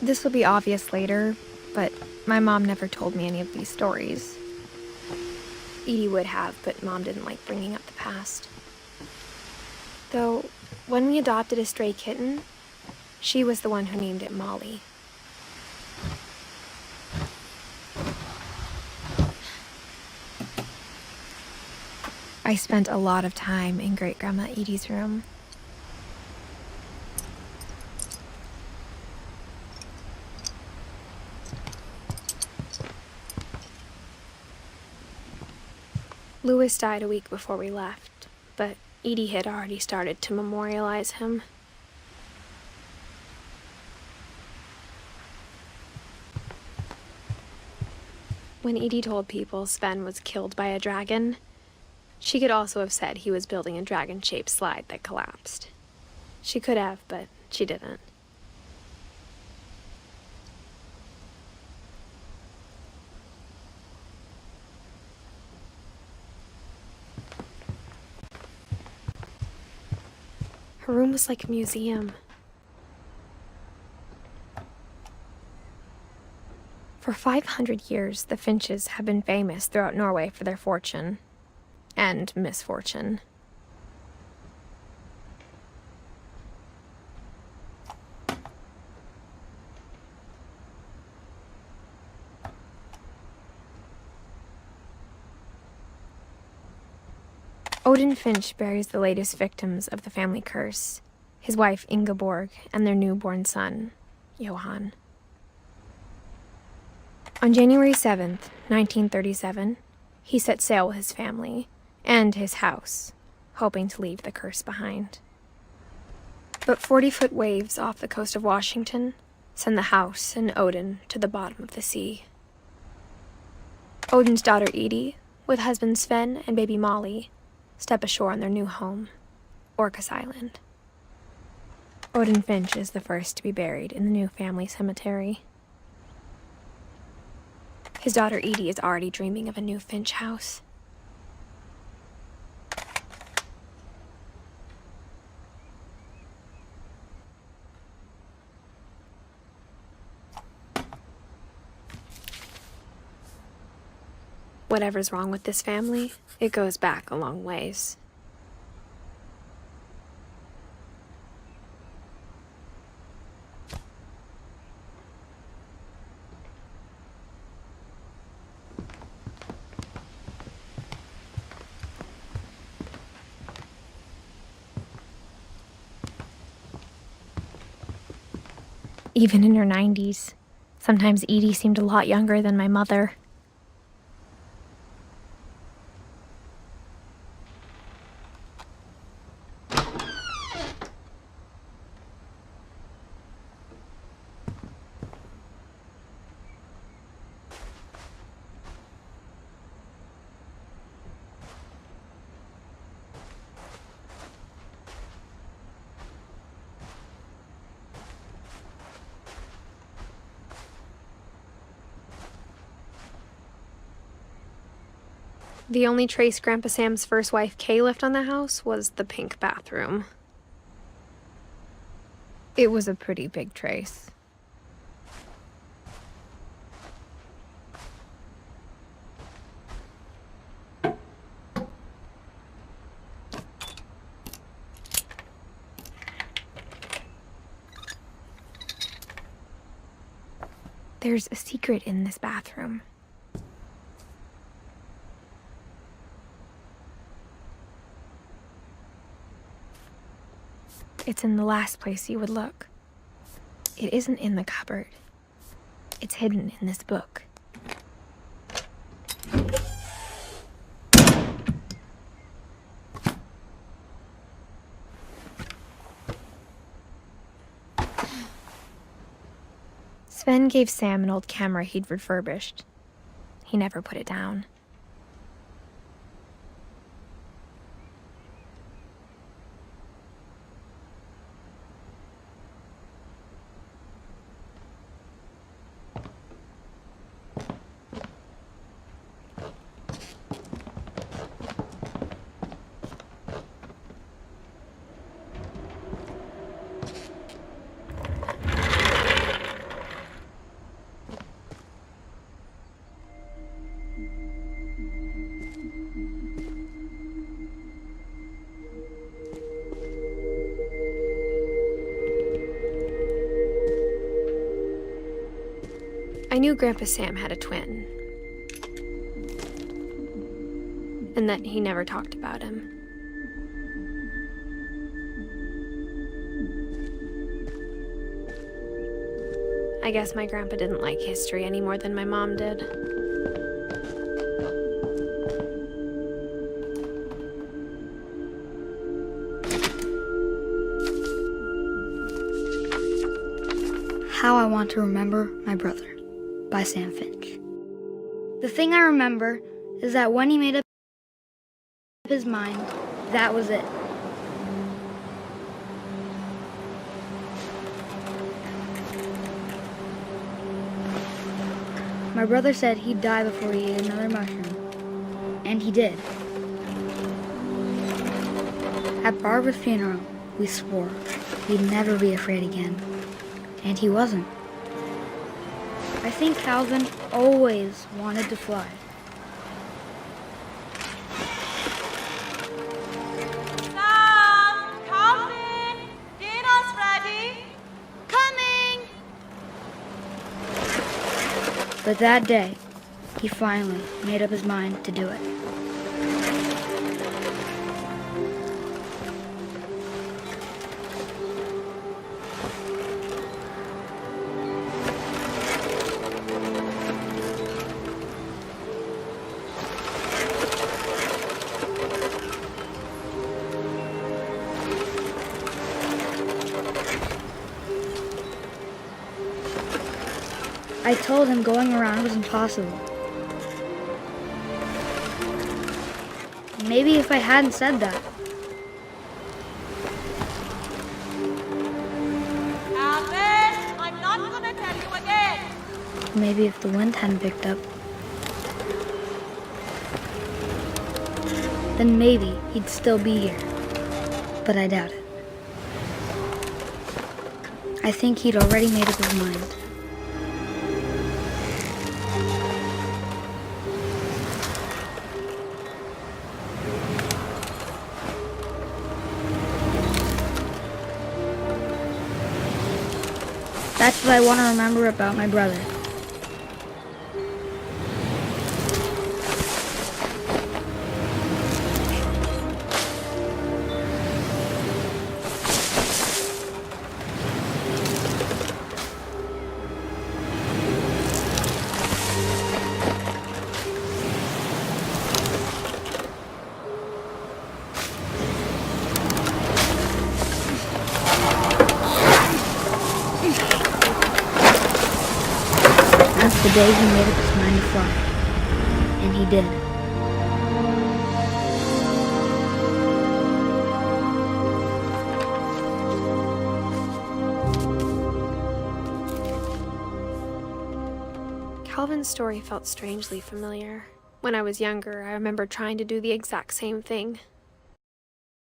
This will be obvious later, but my mom never told me any of these stories. Edie would have, but Mom didn't like bringing up the past. Though, when we adopted a stray kitten, she was the one who named it Molly. I spent a lot of time in Great-Grandma Edie's room. Louis died a week before we left, but Edie had already started to memorialize him. When Edie told people Sven was killed by a dragon, she could also have said he was building a dragon-shaped slide that collapsed. She could have, but she didn't. Her room was like a museum. For 500 years, the Finches have been famous throughout Norway for their fortune. And misfortune. Odin Finch buries the latest victims of the family curse, his wife Ingeborg and their newborn son, Johan. On January 7th, 1937, he set sail with his family and his house, hoping to leave the curse behind. But 40-foot waves off the coast of Washington send the house and Odin to the bottom of the sea. Odin's daughter Edie, with husband Sven and baby Molly, step ashore on their new home, Orcas Island. Odin Finch is the first to be buried in the new family cemetery. His daughter Edie is already dreaming of a new Finch house. Whatever's wrong with this family, it goes back a long ways. Even in her 90s, sometimes Edie seemed a lot younger than my mother. The only trace Grandpa Sam's first wife Kay left on the house was the pink bathroom. It was a pretty big trace. There's a secret in this bathroom. It's in the last place you would look. It isn't in the cupboard. It's hidden in this book. Sven gave Sam an old camera he'd refurbished. He never put it down. I knew Grandpa Sam had a twin, and that he never talked about him. I guess my grandpa didn't like history any more than my mom did. How I Want to Remember My Brother by Sam Finch. The thing I remember is that when he made up his mind, that was it. My brother said he'd die before he ate another mushroom, and he did. At Barbara's funeral, we swore he'd never be afraid again, and he wasn't. I think Calvin always wanted to fly. Sam, Calvin, dinner's ready. Coming! But that day, he finally made up his mind to do it. I told him going around was impossible. Maybe if I hadn't said that. Calvin, I'm not gonna tell you again. Maybe if the wind hadn't picked up. Then maybe he'd still be here. But I doubt it. I think he'd already made up his mind. That's what I want to remember about my brother. That's the day he made up his mind to fly. And he did. Calvin's story felt strangely familiar. When I was younger, I remember trying to do the exact same thing.